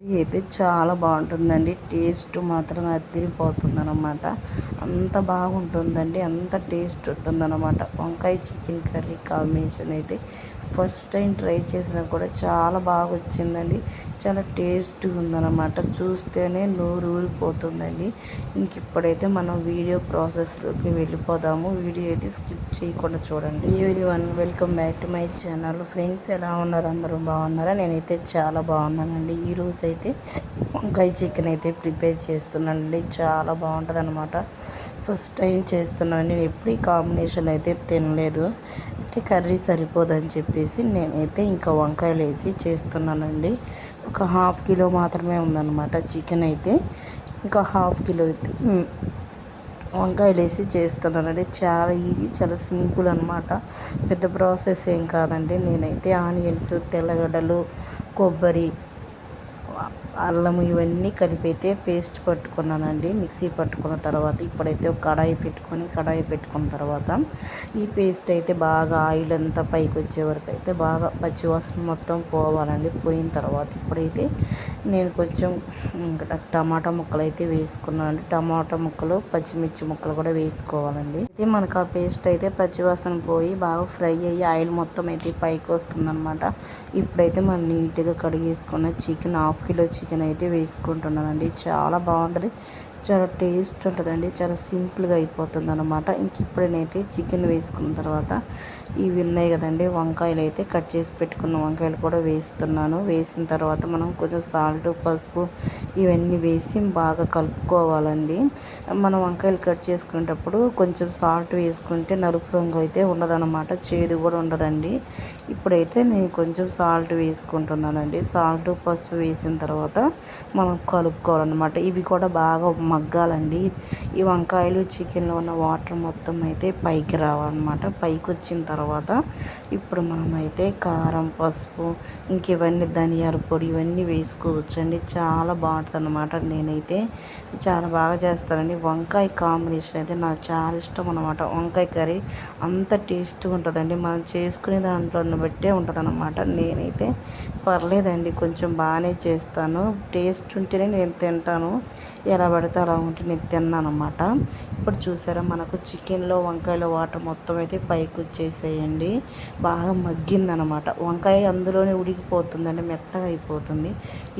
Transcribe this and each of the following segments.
అయితే చాలా బాగుంటుందండి. టేస్ట్ మాత్రం అదిరిపోతుందనమాట. అంత బాగుంటుందండి. అంత టేస్ట్ ఉంటుందన్నమాట. వంకాయ చికెన్ కర్రీ కాంబినేషన్ అయితే ఫస్ట్ టైం ట్రై చేసినా కూడా చాలా బాగా వచ్చిందండి. చాలా టేస్ట్గా ఉందన్నమాట. చూస్తేనే నోరు ఊరిపోతుందండి. ఇంక ఇప్పుడైతే మనం వీడియో ప్రాసెస్లోకి వెళ్ళిపోదాము. వీడియో అయితే స్కిప్ చేయకుండా చూడండి. Everyone, welcome back to my channel. Friends, ఎలా ఉన్నారు? అందరూ బాగున్నారా? నేనైతే చాలా బాగున్నానండి. ఈరోజు అయితే వంకాయ చికెన్ అయితే ప్రిపేర్ చేస్తున్నానండి. చాలా బాగుంటుంది అనమాట. ఫస్ట్ టైం చేస్తున్నాను. నేను ఎప్పుడు ఈ కాంబినేషన్ అయితే తినలేదు. అంటే కర్రీ సరిపోదని చెప్పేసి నేనైతే ఇంకా వంకాయలు వేసి చేస్తున్నానండి. ఒక హాఫ్ కిలో మాత్రమే ఉందన్నమాట చికెన్ అయితే. ఇంకా హాఫ్ కిలో అయితే వంకాయలు వేసి చేస్తున్నానండి. చాలా ఈజీ, చాలా సింపుల్ అనమాట. పెద్ద ప్రాసెస్ ఏం కాదండి. నేనైతే ఆనియన్స్, తెల్లగడ్డలు, కొబ్బరి, అల్లము ఇవన్నీ కలిపి అయితే పేస్ట్ పట్టుకున్నానండి. మిక్సీ పట్టుకున్న తర్వాత ఇప్పుడైతే ఒక కడాయి పెట్టుకున్న తర్వాత ఈ పేస్ట్ అయితే బాగా ఆయిల్ అంతా పైకి వచ్చే వరకు అయితే బాగా పచ్చివాసన మొత్తం పోవాలండి. పోయిన తర్వాత ఇప్పుడైతే నేను కొంచెం టమాటా ముక్కలు అయితే వేసుకున్నానండి. టమాటా ముక్కలు, పచ్చిమిర్చి ముక్కలు కూడా వేసుకోవాలండి. అయితే మనకు ఆ పేస్ట్ అయితే పచ్చివాసన పోయి బాగా ఫ్రై అయ్యి ఆయిల్ మొత్తం అయితే పైకి వస్తుందన్నమాట. ఇప్పుడైతే మనం నీట్గా కడిగేసుకున్న చికెన్, హాఫ్ కిలో చికెన్ అయితే వేసుకుంటున్నానండి. చాలా బాగుంటుంది, చాలా టేస్ట్ ఉంటుందండి. చాలా సింపుల్గా అయిపోతుంది అనమాట. ఇంక ఇప్పుడైతే చికెన్ వేసుకున్న తర్వాత ఇవి ఉన్నాయి కదండి, వంకాయలు అయితే కట్ చేసి పెట్టుకున్న వంకాయలు కూడా వేస్తున్నాను. వేసిన తర్వాత మనం కొంచెం సాల్ట్, పసుపు ఇవన్నీ వేసి బాగా కలుపుకోవాలండి. మనం వంకాయలు కట్ చేసుకునేటప్పుడు కొంచెం సాల్ట్ వేసుకుంటే నలుపు రంగు అయితే ఉండదన్నమాట, చేదు కూడా ఉండదండి. ఇప్పుడైతే నేను కొంచెం సాల్ట్ వేసుకుంటున్నానండి. సాల్ట్, పసుపు వేసిన తర్వాత మనం కలుపుకోవాలన్నమాట. ఇవి కూడా బాగా మగ్గాలండి. ఈ వంకాయలు, చికెన్లో ఉన్న వాటర్ మొత్తం అయితే పైకి రావాలన్నమాట. పైకి వచ్చిన తర్వాత ఇప్పుడు మనమైతే కారం, పసుపు, ఇంక ఇవన్నీ ధనియాల పొడి ఇవన్నీ వేసుకోవచ్చండి. చాలా బాగుంటుంది అన్నమాట. నేనైతే చాలా బాగా చేస్తానండి. వంకాయ కాంబినేషన్ అయితే నాకు చాలా ఇష్టం అన్నమాట. వంకాయ కర్రీ అంత టేస్ట్గా ఉంటుందండి. మనం చేసుకునే దాంట్లో బట్టే ఉంటుంది అన్నమాట. నేనైతే పర్లేదండి, కొంచెం బాగానే చేస్తాను. టేస్ట్ ఉంటేనే నేను తింటాను. ఎలా పడితే అలా ఉంటే నేను తిన్నాను అనమాట. ఇప్పుడు చూసారా, మనకు చికెన్లో వంకాయలో వాటర్ మొత్తం అయితే పైకి వచ్చేసేయండి. బాగా మగ్గిందనమాట. వంకాయ అందులోనే ఉడికిపోతుందండి, మెత్తగా అయిపోతుంది.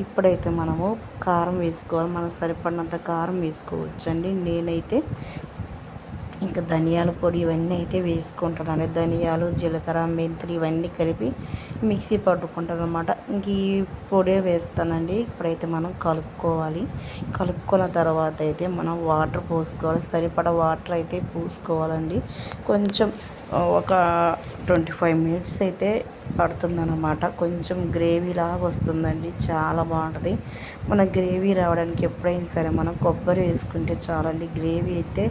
ఇప్పుడైతే మనము కారం వేసుకోవాలి. మనకు సరిపడినంత కారం వేసుకోవచ్చండి. నేనైతే ఇంకా ధనియాల పొడి ఇవన్నీ అయితే వేసుకుంటానండి. ధనియాలు, జీలకర్ర, మెంతులు ఇవన్నీ కలిపి మిక్సీ పట్టుకుంటాను అనమాట. ఇంక ఈ పొడే వేస్తానండి. ఇప్పుడైతే మనం కలుపుకోవాలి. కలుపుకున్న తర్వాత అయితే మనం వాటర్ పోసుకోవాలి. సరిపడా వాటర్ అయితే పోసుకోవాలండి. కొంచెం ఒక 25 మినిట్స్ అయితే పడుతుందన్నమాట. కొంచెం గ్రేవీ లాగా వస్తుందండి. చాలా బాగుంటుంది. మన గ్రేవీ రావడానికి ఎప్పుడైనా సరే మనం కొబ్బరి వేసుకుంటే చాలండి. గ్రేవీ అయితే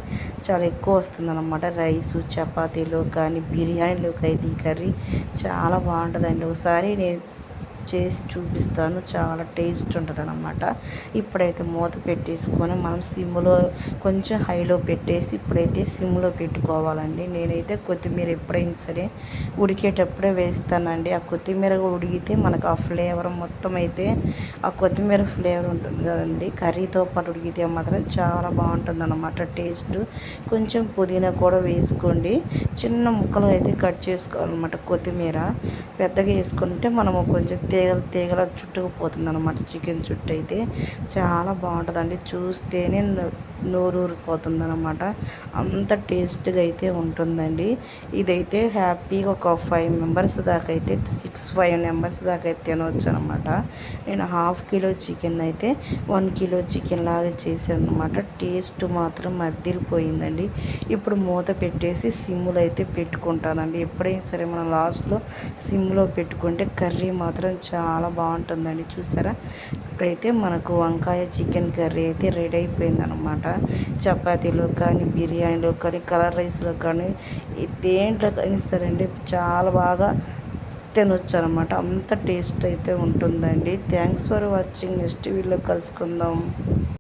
చాలా ఎక్కువ వస్తుందన్నమాట. రైసు, చపాతీలో కానీ బిర్యానీలోకి అయితే ఈ కర్రీ చాలా బాగుంటుందండి. ఒకసారి నేను చేసి చూపిస్తాను. చాలా టేస్ట్ ఉంటుంది అన్నమాట. ఇప్పుడైతే మూత పెట్టేసుకొని మనం సిమ్లో కొంచెం హైలో పెట్టేసి ఇప్పుడైతే సిమ్లో పెట్టుకోవాలండి. నేనైతే కొత్తిమీర ఎప్పుడైనా సరే ఉడికేటప్పుడే వేస్తానండి. ఆ కొత్తిమీర ఉడికితే మనకు ఆ ఫ్లేవర్ మొత్తం అయితే ఆ కొత్తిమీర ఫ్లేవర్ ఉంటుంది కదండి, కర్రీతో పాటు ఉడికితే మాత్రం చాలా బాగుంటుంది అన్నమాట టేస్ట్. కొంచెం పుదీనా కూడా వేసుకోండి. చిన్న ముక్కలు అయితే కట్ చేసుకోవాలన్నమాట. కొత్తిమీర పెద్దగా వేసుకుంటే మనము కొంచెం తీగల చుట్టుకుపోతుంది అనమాట. చికెన్ చుట్టూ అయితే చాలా బాగుంటుందండి. చూస్తేనే నోరు ఊరిపోతుంది అనమాట. అంత టేస్ట్గా అయితే ఉంటుందండి. ఇదైతే హ్యాపీగా ఒక 5 మెంబర్స్ దాకా అయితే 5 మెంబర్స్ దాకా అయితే తినవచ్చు అనమాట. నేను హాఫ్ కిలో చికెన్ అయితే 1 కిలో చికెన్ లాగా చేశాను అనమాట. టేస్ట్ మాత్రం అదిరిపోయిందండి. ఇప్పుడు మూత పెట్టేసి సిమ్లో అయితే పెట్టుకుంటానండి. ఎప్పుడైనా సరే మనం లాస్ట్లో సిమ్లో పెట్టుకుంటే కర్రీ మాత్రం చాలా బాగుంటుందండి. చూసారా, ఇప్పుడైతే మనకు వంకాయ చికెన్ కర్రీ అయితే రెడీ అయిపోయింది అనమాట. చపాతీలో కానీ, బిర్యానీలో కానీ, కలర్ రైస్లో కానీ, దేంట్లో కానీ సరే అండి చాలా బాగా తినొచ్చు అనమాట. అంత టేస్ట్ అయితే ఉంటుందండి. Thanks for watching. నెక్స్ట్ వీడియోలో కలుసుకుందాం.